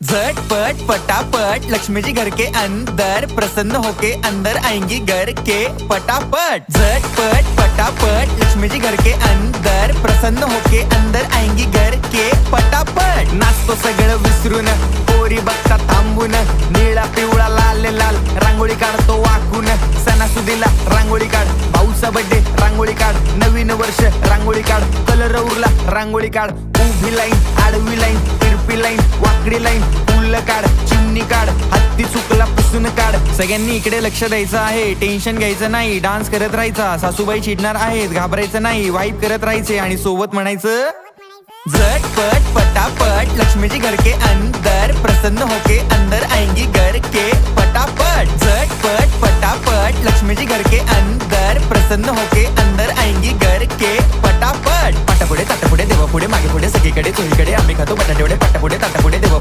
झटपट पटापट लक्ष्मी जी घर के अंदर प्रसन्न होके अंदर आएंगी घर के पटापट। झटपट पटापट लक्ष्मी जी घर के अंदर प्रसन्न होके अंदर आएंगी घर के पटापट। नाचतो सगळं विसरून पोरी बघता थांबून निळा पिवळा लाल लाल रांगोळी काढतो वाकून। सणासुदीला रांगोळी काढ, भाऊचा बर्थडे रांगोळी काढ, नवीन वर्ष रांगोळी काढ, कलर उरला रांगोळी काढ, उभी लाईन आडवी लाईन तिरपी लाईन वाकडी लाईन फुल काढ, चिमणी काढ, हत्ती चुकला पुसून काढ। सगळ्यांनी इकडे लक्ष द्यायचं आहे, टेन्शन घ्यायचं नाही, डान्स करत राहायचा। सासूबाई चिडणार आहेत, घाबरायचं नाही, वाईब करत राहायचे आणि सोबत म्हणायचं झटपट पटापट लक्ष्मी जी घर के अंदर प्रसन्न होके अंदर आएंगी घर के पटापट। झटपट पटापट लक्ष्मी जी घर के अंदर प्रसन्न होके अंदर आएंगी घर के पटापट। पाटापुढे ताटापुढे देवापुढे मागे पुढे सगळीकडे चोहीकडे आम्ही खातो बटाटेवडे पाटापुढे ताटापुढे देवा